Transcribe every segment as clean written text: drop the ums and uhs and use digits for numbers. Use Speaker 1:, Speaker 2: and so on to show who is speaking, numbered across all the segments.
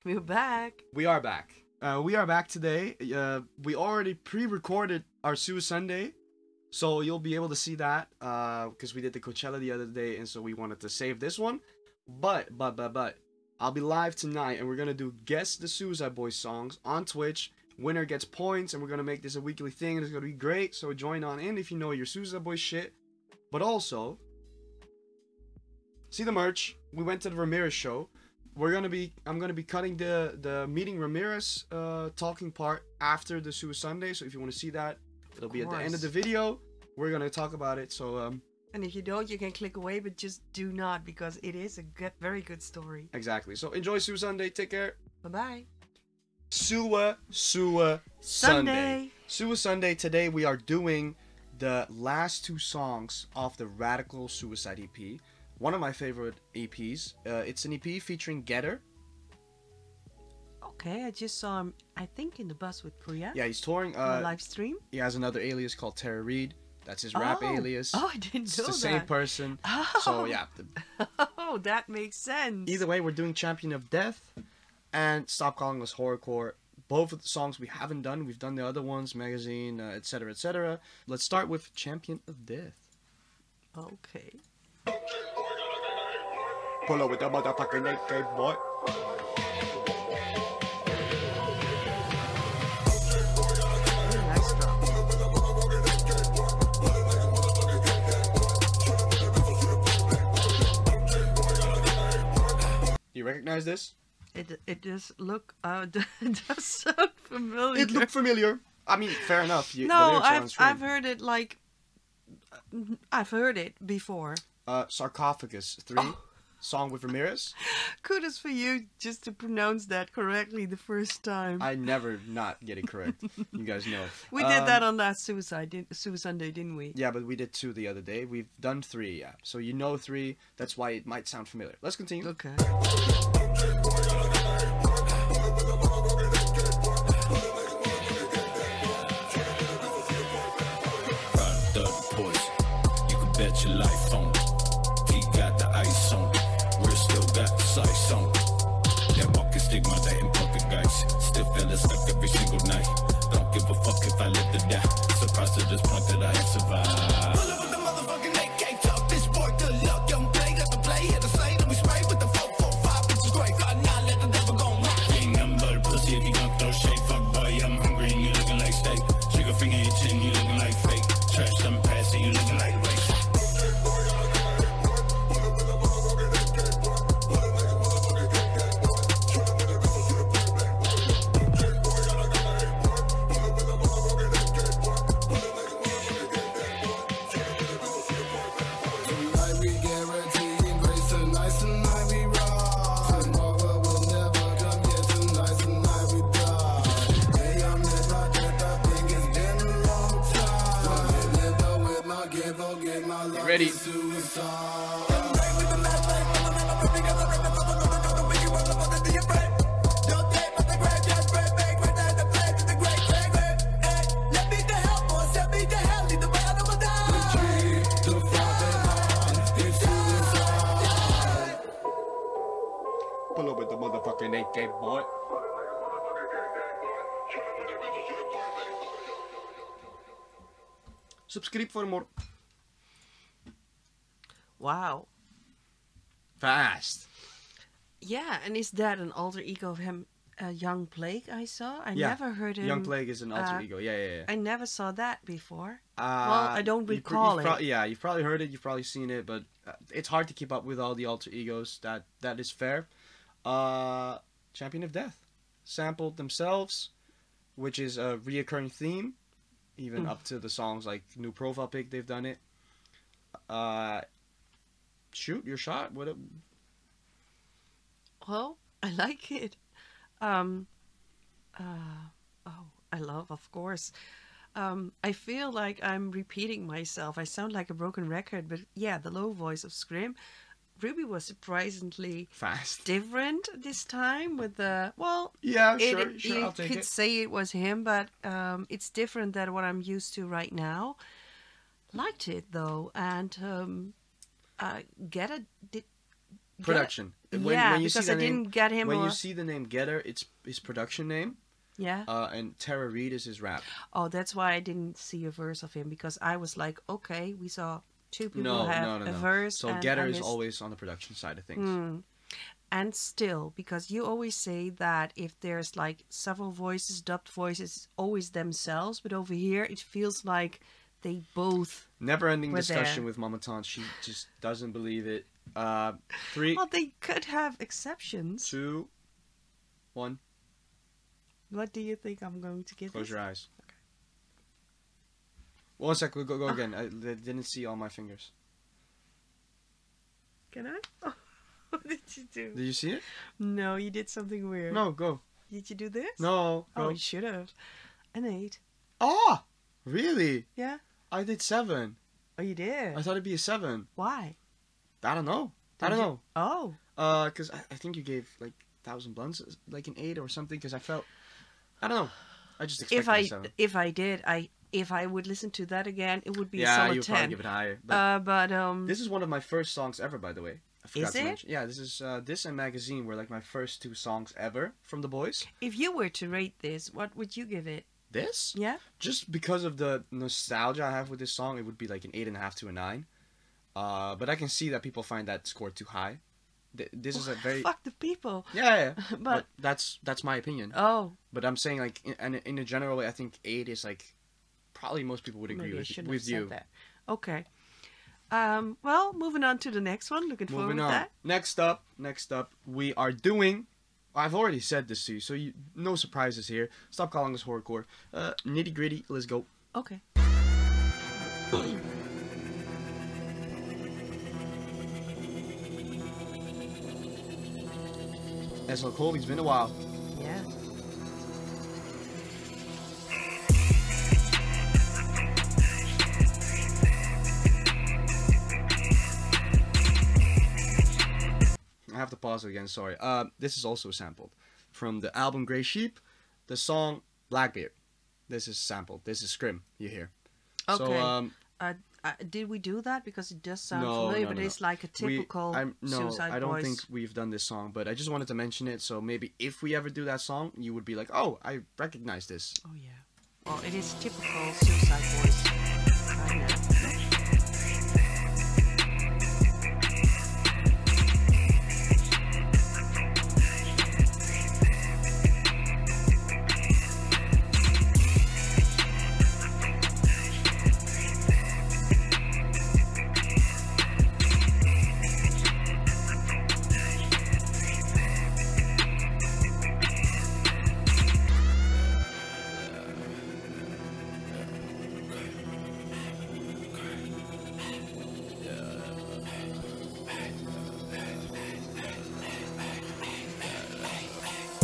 Speaker 1: We're back.
Speaker 2: We are back. We are back today. We already pre-recorded our Suicide Sunday, so you'll be able to see that because we did the Coachella the other day, and so we wanted to save this one. But, I'll be live tonight, and we're gonna do Guess the Suicide Boys songs on Twitch. Winner gets points, and we're gonna make this a weekly thing, and it's gonna be great. So join on in if you know your Suicide Boys shit. But also, see the merch. We went to the Ramirez show. I'm gonna be cutting the meeting Ramirez talking part after the Suicide Sunday. So if you want to see that, it'll be at the end of the video. We're gonna talk about it. So
Speaker 1: and if you don't, you can click away, but just do not, because it is a very good story.
Speaker 2: Exactly. So enjoy Suicide Sunday. Take care.
Speaker 1: Bye bye.
Speaker 2: Suicide Sunday. Suicide Sunday. Today we are doing the last two songs off the Radical Suicide EP. One of my favorite EPs. It's an EP featuring Getter.
Speaker 1: Okay, I just saw him, I think, in the bus with Priya.
Speaker 2: Yeah, he's touring.
Speaker 1: Live stream.
Speaker 2: He has another alias called Tara Reid. That's his rap alias.
Speaker 1: Oh, I didn't know that.
Speaker 2: It's the same person.
Speaker 1: Oh.
Speaker 2: So, yeah.
Speaker 1: Oh, that makes sense.
Speaker 2: Either way, we're doing Champion of Death and Stop Calling Us Horrorcore. Both of the songs we haven't done. We've done the other ones, Magazine, etc., etc. Let's start with Champion of Death.
Speaker 1: Okay.
Speaker 2: Pull up with that motherfucking AK, boy.
Speaker 1: Nice drop.
Speaker 2: Do you recognize this?
Speaker 1: It does look it does sound familiar.
Speaker 2: It looked familiar. I mean, fair enough.
Speaker 1: No, I've heard it like I've heard it before.
Speaker 2: Sarcophagus 3. Oh. Song with Ramirez.
Speaker 1: Kudos for you just to pronounce that correctly the first time.
Speaker 2: I never not get it correct. You guys know.
Speaker 1: We did that on last Suicide Sunday, didn't we?
Speaker 2: Yeah, but we did 2 the other day. We've done 3, yeah. So you know 3. That's why it might sound familiar. Let's continue.
Speaker 1: Okay.
Speaker 3: You can bet your life on it. Got the ice on it. We're still got the size on it. That walking stigma, that in poker guys. Still feeling stuck every single night. Don't give a fuck if I live to die. Surprised to this point that I have survived. Pull up with the motherfucking AK, talk this boy, good luck. Young play, let the play, hit the slate, and we spray with the 445, which is great. 5-9, let the devil go on. Ain't nothing but a pussy if you gon' throw shade. Fuck boy, I'm hungry and you looking like steak. Trigger finger in your chin, you looking like fake. Trash them pass and you looking like race.
Speaker 2: Ready. Pull up with the motherfucking AK, boy. Subscribe for more.
Speaker 1: Wow.
Speaker 2: Fast.
Speaker 1: Yeah, and is that an alter ego of him, Young Plague? I saw. I never heard him.
Speaker 2: Young Plague is an alter ego. Yeah.
Speaker 1: I never saw that before. Well, I don't recall it.
Speaker 2: Yeah, you've probably heard it. You've probably seen it, but it's hard to keep up with all the alter egos. That is fair. Champion of Death sampled themselves, which is a reoccurring theme, even up to the songs like New Profile Pic. They've done it. Shoot your shot.
Speaker 1: Well, I like it. Oh, I love, of course. I feel like I'm repeating myself. I sound like a broken record, but yeah, the low voice of Scrim. Ruby was surprisingly
Speaker 2: fast,
Speaker 1: different this time with the, well,
Speaker 2: yeah, sure,
Speaker 1: I'll take it. You could say it was him, but it's different than what I'm used to right now. Liked it though, and Get It
Speaker 2: Production.
Speaker 1: Yeah,
Speaker 2: when you see
Speaker 1: because
Speaker 2: the
Speaker 1: I
Speaker 2: name,
Speaker 1: didn't get him.
Speaker 2: when you see the name Getter, it's his production name.
Speaker 1: Yeah.
Speaker 2: And Tara Reid is his rap.
Speaker 1: Oh, that's why I didn't see a verse of him, because I was like, okay, we saw two people
Speaker 2: No,
Speaker 1: have
Speaker 2: no,
Speaker 1: a
Speaker 2: no.
Speaker 1: verse.
Speaker 2: So
Speaker 1: and
Speaker 2: Getter
Speaker 1: I
Speaker 2: is
Speaker 1: missed-
Speaker 2: always on the production side of things.
Speaker 1: And still, because you always say that if there's like several voices, dubbed voices, it's always themselves. But over here, it feels like they both.
Speaker 2: Never-ending
Speaker 1: We're
Speaker 2: discussion
Speaker 1: there.
Speaker 2: with MommaTaunT. She just doesn't believe it. 3,
Speaker 1: Well, they could have exceptions.
Speaker 2: 2, 1.
Speaker 1: What do you think I'm going to get?
Speaker 2: Close
Speaker 1: this?
Speaker 2: your eyes. Okay. 1 sec. Go again. I didn't see all my fingers.
Speaker 1: Can I? Oh, what did you do?
Speaker 2: Did you see it?
Speaker 1: No, you did something weird.
Speaker 2: No, go.
Speaker 1: Did you do this?
Speaker 2: No,
Speaker 1: Oh,
Speaker 2: go.
Speaker 1: you should have. An 8.
Speaker 2: Oh, really?
Speaker 1: Yeah.
Speaker 2: I did 7.
Speaker 1: Oh, you did.
Speaker 2: I thought it'd be a 7.
Speaker 1: Why?
Speaker 2: I don't know. I
Speaker 1: Did
Speaker 2: don't
Speaker 1: you-
Speaker 2: know.
Speaker 1: Oh.
Speaker 2: Because I think you gave like 1,000 blunts, like an 8 or something. Because I felt, I don't know. I just expected a 7.
Speaker 1: If I would listen to that again, it would be a
Speaker 2: Yeah,
Speaker 1: solid
Speaker 2: you'd probably
Speaker 1: 10.
Speaker 2: give it higher.
Speaker 1: But
Speaker 2: This is one of my first songs ever, by the way. I forgot
Speaker 1: Is
Speaker 2: to
Speaker 1: it?
Speaker 2: mention. Yeah, this is this and Magazine were like my first 2 songs ever from the boys.
Speaker 1: if you were to rate this, what would you give it?
Speaker 2: This,
Speaker 1: Yeah.
Speaker 2: just because of the nostalgia I have with this song, it would be like an 8.5 to a 9. But I can see that people find that score too high. This is a very
Speaker 1: Fuck the people.
Speaker 2: yeah.
Speaker 1: But
Speaker 2: that's my opinion.
Speaker 1: oh,
Speaker 2: But I'm saying like in a general way, I think 8 is like probably most people would agree
Speaker 1: maybe I
Speaker 2: with
Speaker 1: shouldn't have
Speaker 2: with
Speaker 1: said
Speaker 2: you.
Speaker 1: that. Okay. Well, moving on to the next one. Looking forward
Speaker 2: Moving
Speaker 1: to
Speaker 2: on.
Speaker 1: that.
Speaker 2: Next up, we are doing. I've already said this to you, so no surprises here. Stop calling us horrorcore. Nitty gritty. Let's go.
Speaker 1: Okay.
Speaker 2: SL Colby's been a while.
Speaker 1: Yeah.
Speaker 2: I have to pause it again. Sorry. This is also sampled from the album Grey Sheep, the song Blackbeard. This is sampled. This is Scrim. You hear?
Speaker 1: Okay.
Speaker 2: So
Speaker 1: did we do that? Because it does sound
Speaker 2: No,
Speaker 1: familiar,
Speaker 2: no,
Speaker 1: but
Speaker 2: no.
Speaker 1: it's like a typical Suicide
Speaker 2: I don't
Speaker 1: Boys.
Speaker 2: think we've done this song, but I just wanted to mention it. So maybe if we ever do that song, you would be like, oh, I recognize this.
Speaker 1: Oh yeah. Well, it is typical Suicide Boys. I know.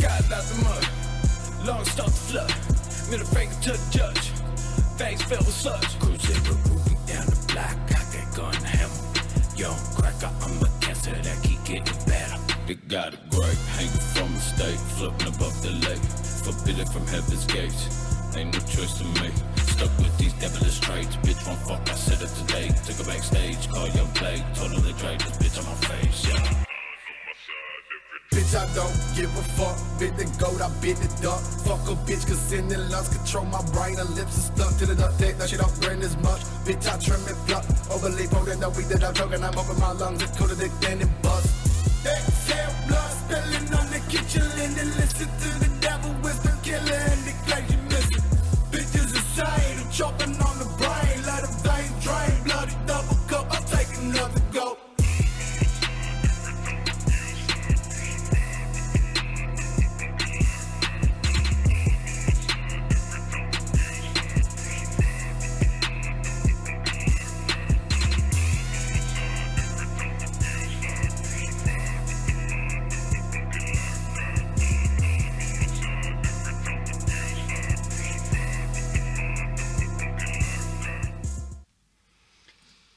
Speaker 3: Got out the mud, long start to flood. Middle finger to the judge, face filled with such. Cruising with Ruby down the block, got that gun hammer. Young cracker, I'm a cancer that keep getting better. They got a grape hanging from the stake, floating above the lake. Forbidden from heaven's gates, ain't no choice to make. Stuck with these devilish traits, bitch won't fuck, I said it today. Took her backstage, call young plague, totally trade this bitch on my face, yeah.
Speaker 4: Bitch, I don't give a fuck. Bit the goat, I bit the duck. Fuck a bitch, cause in the lungs control my brain. Her lips are stuck to the duct tape. That shit don't brain as much. Bitch, I trim and pluck. Overly potent, the weed that I'm choking. I'm open my lungs, it's cool to dick, then it bust. Exhale, blood spilling on the kitchen lint. And listen to the devil whisper, killer, and the glaze you missing. Bitches insane, I'm choking on the brain. Let a vein drain, bloody double cup. I'll take another go.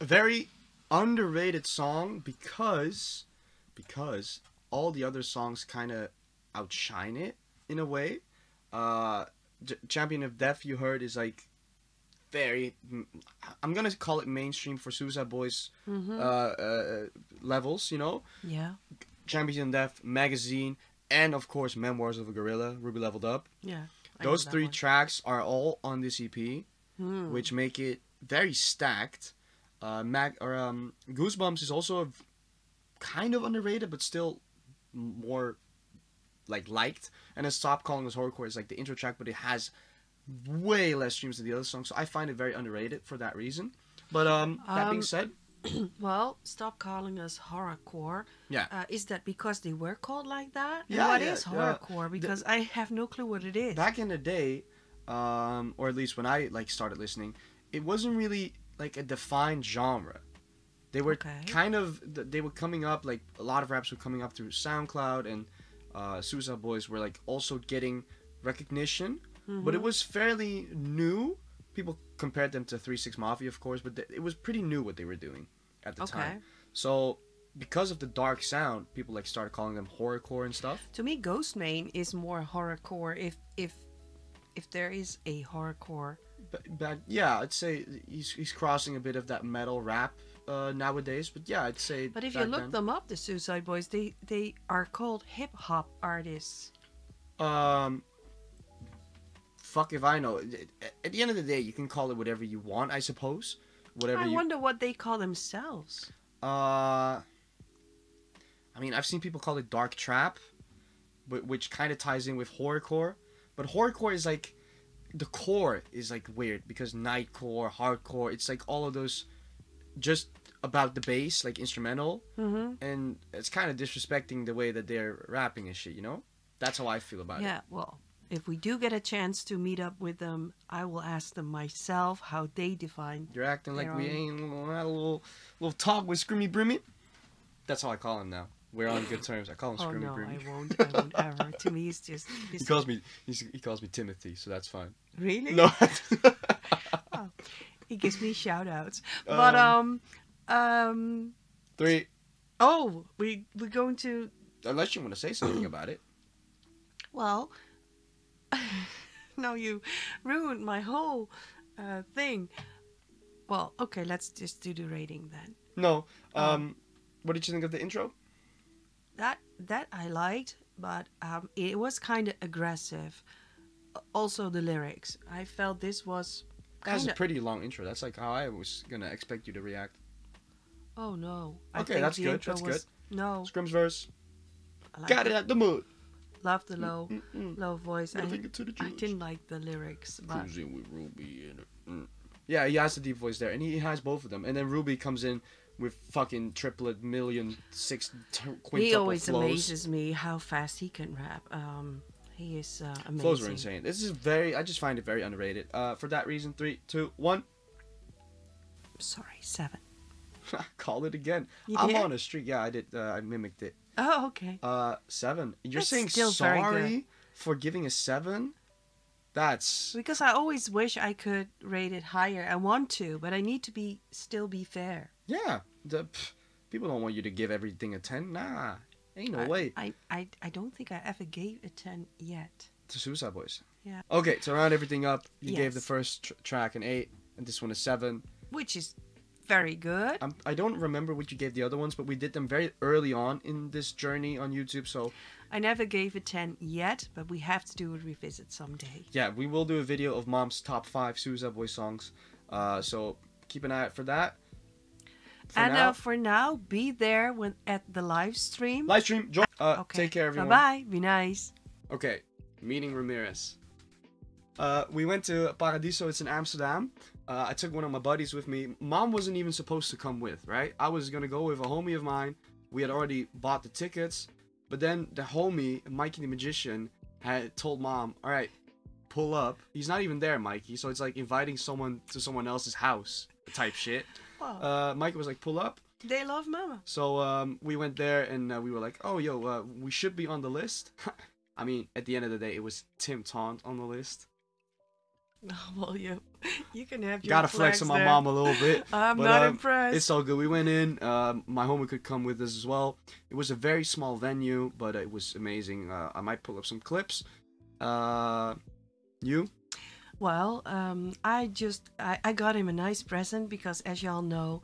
Speaker 2: A very underrated song because all the other songs kind of outshine it in a way. Champion of Death, you heard, is like very, I'm gonna call it mainstream for Suicide Boys levels, you know?
Speaker 1: Yeah.
Speaker 2: Champions in Death, Magazine, and of course Memoirs of a Gorilla, Ruby Leveled Up.
Speaker 1: Yeah. I know
Speaker 2: Those
Speaker 1: that
Speaker 2: 3
Speaker 1: one.
Speaker 2: tracks are all on this EP, which make it very stacked. Goosebumps is also kind of underrated, but still more liked. And then Stop Calling Us Horrorcore is like the intro track, but it has way less streams than the other songs, so I find it very underrated for that reason. But that being said,
Speaker 1: Well, stop calling us horrorcore.
Speaker 2: yeah,
Speaker 1: Is that because they were called like that? And
Speaker 2: Yeah,
Speaker 1: what
Speaker 2: yeah,
Speaker 1: is
Speaker 2: yeah.
Speaker 1: horrorcore? Because I have no clue what it is.
Speaker 2: back in the day, or at least when I started listening, it wasn't really like a defined genre. They were
Speaker 1: Okay.
Speaker 2: kind of, they were coming up, like a lot of raps were coming up through SoundCloud, and Suicide Boys were like also getting recognition, but it was fairly new. People compared them to 3 6 Mafia, of course, but it was pretty new what they were doing at the
Speaker 1: Okay.
Speaker 2: time. So because of the dark sound, people like started calling them horrorcore and stuff.
Speaker 1: To me, Ghostmane is more horrorcore. If there is a horrorcore.
Speaker 2: But yeah, I'd say he's crossing a bit of that metal rap nowadays. But yeah, I'd say.
Speaker 1: But if you
Speaker 2: back
Speaker 1: look
Speaker 2: then-
Speaker 1: them up, the Suicide Boys, they are called hip hop artists.
Speaker 2: Fuck if I know. At the end of the day, you can call it whatever you want, I suppose. Whatever
Speaker 1: I
Speaker 2: you.
Speaker 1: wonder what they call themselves.
Speaker 2: I mean, I've seen people call it dark trap, which kind of ties in with horrorcore. But horrorcore is like, the core is like weird because nightcore, hardcore, it's like all of those, just about the bass, like instrumental, and it's kind of disrespecting the way that they're rapping and shit. You know, that's how I feel about it.
Speaker 1: Yeah, well, if we do get a chance to meet up with them, I will ask them myself how they define.
Speaker 2: You're acting like
Speaker 1: They're
Speaker 2: we
Speaker 1: on-
Speaker 2: ain't had a little talk with Scrimmy Brimmy. That's how I call him now. We're on good terms. I call him
Speaker 1: Oh
Speaker 2: Scrimmy
Speaker 1: no,
Speaker 2: Brimmy.
Speaker 1: I won't ever. To me, it's just.
Speaker 2: He calls me Timothy, so that's fine.
Speaker 1: Really?
Speaker 2: No.
Speaker 1: He gives me shout outs. But
Speaker 2: 3.
Speaker 1: oh, we're going to.
Speaker 2: Unless you want to say something about it.
Speaker 1: Well, now you ruined my whole thing. Well, okay, let's just do the rating then.
Speaker 2: No. What did you think of the intro?
Speaker 1: That I liked, but it was kind of aggressive. Also, the lyrics. I felt this was
Speaker 2: That's
Speaker 1: kind
Speaker 2: a
Speaker 1: of.
Speaker 2: pretty long intro. That's like how I was gonna expect you to react.
Speaker 1: Oh no!
Speaker 2: Okay,
Speaker 1: think
Speaker 2: that's
Speaker 1: the
Speaker 2: good,
Speaker 1: intro
Speaker 2: that's
Speaker 1: was, No,
Speaker 2: Scrim's verse.
Speaker 1: I like
Speaker 2: Got it at the mood.
Speaker 1: Love the low voice.
Speaker 2: Middle
Speaker 1: I
Speaker 2: finger to the
Speaker 1: I
Speaker 2: judge.
Speaker 1: didn't like the lyrics, but
Speaker 2: Cruising with Ruby in it. Yeah, he has the deep voice there, and he has both of them. And then Ruby comes in with fucking triplet million six quintuple
Speaker 1: he always
Speaker 2: flows.
Speaker 1: amazes me how fast he can rap. He is amazing.
Speaker 2: Flows were insane. This is I just find it very underrated. For that reason, 3, 2, 1.
Speaker 1: Sorry, 7.
Speaker 2: Call it again.
Speaker 1: You
Speaker 2: I'm
Speaker 1: did?
Speaker 2: on a streak. Yeah, I did. I mimicked it.
Speaker 1: Oh, okay.
Speaker 2: 7. You're
Speaker 1: That's
Speaker 2: saying
Speaker 1: still very
Speaker 2: sorry for giving a 7? That's
Speaker 1: Because I always wish I could rate it higher. I want to, but I need to still be fair.
Speaker 2: yeah. People don't want you to give everything a 10. Nah, ain't no way.
Speaker 1: I don't think I ever gave a 10 yet.
Speaker 2: To Suicide Boys.
Speaker 1: Yeah.
Speaker 2: Okay, to round everything up, you gave the
Speaker 1: Yes.
Speaker 2: first track an 8, and this one a 7.
Speaker 1: Which is very good.
Speaker 2: I don't remember what you gave the other ones, but we did them very early on in this journey on YouTube, so
Speaker 1: I never gave a 10 yet, but we have to do a revisit someday.
Speaker 2: yeah, we will do a video of Mom's top 5 Suicide Boys songs. So keep an eye out for that.
Speaker 1: For now, be there at the live stream.
Speaker 2: Live stream, join.
Speaker 1: Okay.
Speaker 2: Take care, everyone.
Speaker 1: Bye-bye. Be nice.
Speaker 2: Okay, meeting Ramirez. We went to Paradiso, it's in Amsterdam. I took one of my buddies with me. Mom wasn't even supposed to come with, right? I was gonna go with a homie of mine. We had already bought the tickets. But then the homie, Mikey the Magician, had told Mom, alright, pull up. He's not even there, Mikey, so it's like inviting someone to someone else's house type shit.
Speaker 1: Wow.
Speaker 2: Mikey was like, pull up.
Speaker 1: They love Mama.
Speaker 2: So we went there and we were like, oh, yo, we should be on the list. I mean, at the end of the day, it was TaunT on the list.
Speaker 1: Oh, well, you can have your
Speaker 2: Gotta flex on my
Speaker 1: there.
Speaker 2: mom a little bit.
Speaker 1: I'm
Speaker 2: but,
Speaker 1: not impressed.
Speaker 2: It's all good. We went in. My homie could come with us as well. It was a very small venue, but it was amazing. I might pull up some clips. You?
Speaker 1: Well, I got him a nice present because, as y'all know,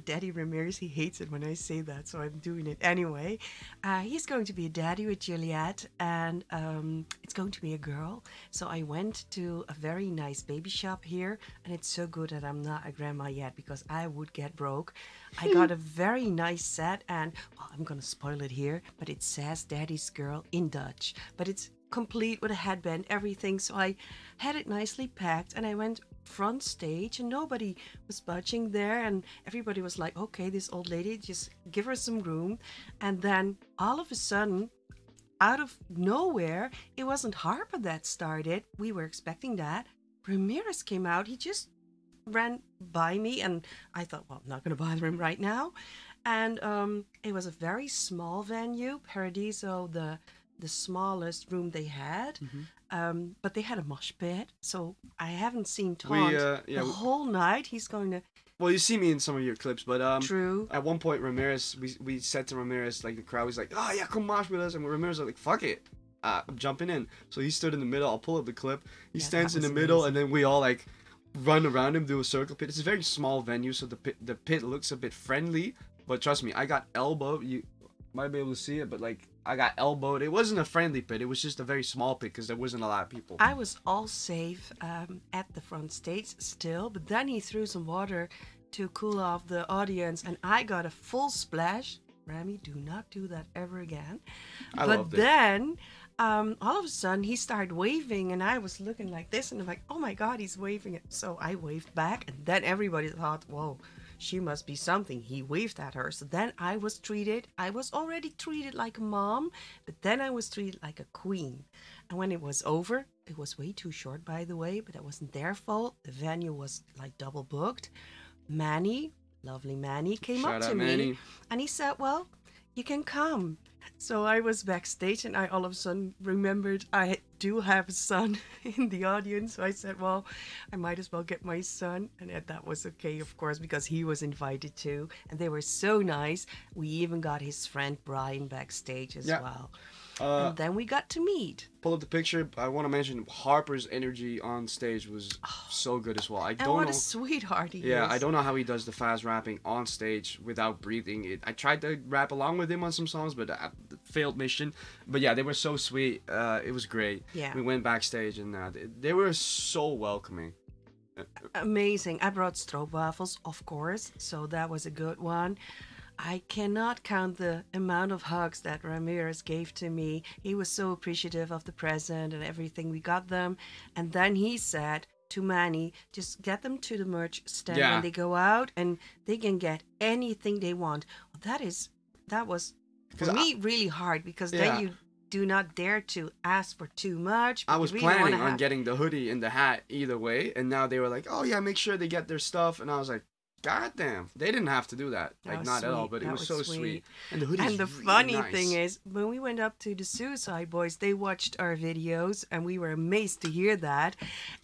Speaker 1: Daddy Ramirez, he hates it when I say that, so I'm doing it anyway. He's going to be a daddy with Juliet, and it's going to be a girl. So I went to a very nice baby shop here, and it's so good that I'm not a grandma yet because I would get broke. I got a very nice set, and well, I'm gonna spoil it here, but it says Daddy's Girl in Dutch, but it's complete with a headband, everything. So I had it nicely packed, and I went front stage, and nobody was budging there, and everybody was like, okay, this old lady, just give her some room. And then all of a sudden, out of nowhere, it wasn't Harper that started. We were expecting that. Ramirez came out. He just ran by me, and I thought, well, I'm not going to bother him right now. And it was a very small venue, Paradiso, the smallest room they had. But they had a mosh pit, so I haven't seen TaunT the whole night. He's going to...
Speaker 2: Well, you see me in some of your clips, but
Speaker 1: True.
Speaker 2: At one point, Ramirez, we said to Ramirez, like the crowd was like, oh yeah, come mosh with us, and Ramirez was like, fuck it, I'm jumping in. So he stood in the middle. I'll pull up the clip. He stands in the middle, and then we all like run around him, do a circle pit. It's a very small venue, so the pit looks a bit friendly, but trust me, I got elbowed. You might be able to see it, but like I got elbowed. It wasn't a friendly pit. It was just a very small pit because there wasn't a lot of people.
Speaker 1: I was all safe at the front stage still, but then he threw some water to cool off the audience, and I got a full splash. Rami, do not do that ever again. But then all of a sudden he started waving, and I was looking like this, and I'm like, oh my god, he's waving it. So I waved back, and then everybody thought, whoa, she must be something. He waved at her. So then I was already treated like a mom, but then I was treated like a queen. And when it was over, it was way too short, by the way, but that wasn't their fault. The venue was like double booked. Manny, lovely Manny, came up to me, and he said, well, you can come. So I was backstage, and I all of a sudden remembered I do have a son in the audience. So I said, well, I might as well get my son. And that was okay, of course, because he was invited too. And they were so nice. We even got his friend Brian backstage as well. And then we got to meet.
Speaker 2: Pull up the picture. I want to mention Harper's energy on stage was so good as well. I don't know.
Speaker 1: What a sweetheart he is.
Speaker 2: Yeah, I don't know how he does the fast rapping on stage without breathing. I tried to rap along with him on some songs, but failed mission. But yeah, they were so sweet. It was great.
Speaker 1: Yeah.
Speaker 2: We went backstage, and they were so welcoming.
Speaker 1: Amazing. I brought stroopwafels, of course, so that was a good one. I cannot count the amount of hugs that Ramirez gave to me. He was so appreciative of the present and everything. We got them. And then he said to Manny, just get them to the merch stand when they go out, and they can get anything they want. Well, that was for me really hard, because then you do not dare to ask for too much.
Speaker 2: I was planning on getting the hoodie and the hat either way, and now they were like, oh yeah, make sure they get their stuff. And I was like, god damn, they didn't have to do that. Like, not at all, but it was so sweet. And the hoodie
Speaker 1: and the
Speaker 2: really
Speaker 1: funny
Speaker 2: nice.
Speaker 1: thing is, when we went up to the Suicideboys, they watched our videos, and we were amazed to hear that.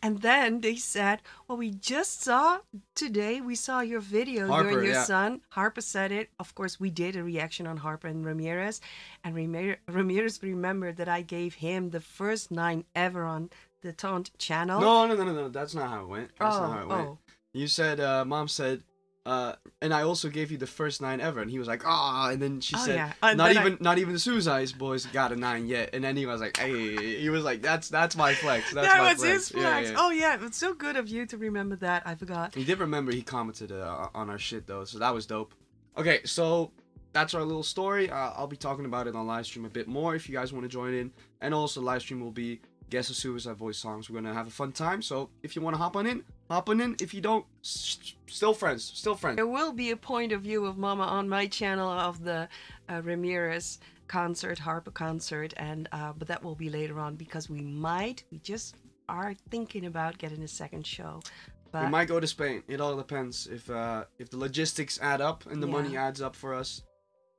Speaker 1: And then they said, well, we just saw today, we saw your video,
Speaker 2: Harper,
Speaker 1: you and your son. Harper said it. Of course, we did a reaction on Harper and Ramirez. And Ramirez remembered that I gave him the first 9 ever on the TaunT channel.
Speaker 2: No. That's not how it went. That's not how it went. You said, Mom said, and I also gave you the first 9 ever, and he was like, ah, and then she said, not even the Suicideboys got a 9 yet, and then he was like, hey, he was like, that's my flex. That was
Speaker 1: his flex. Yeah. Oh yeah, it's so good of you to remember that. I forgot.
Speaker 2: He did remember. He commented on our shit though, so that was dope. Okay, so that's our little story. I'll be talking about it on live stream a bit more if you guys want to join in, and also live stream will be guess the Suicideboys songs. We're gonna have a fun time, so if you want to hop on in. If you don't, still friends.
Speaker 1: There will be a point of view of Mama on my channel of the Ramirez concert, Harper concert, and but that will be later on, because we just are thinking about getting a second show. But
Speaker 2: we might go to Spain. It all depends if the logistics add up and the money adds up for us.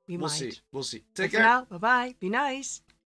Speaker 2: We'll see. Take care.
Speaker 1: Now, bye bye. Be nice.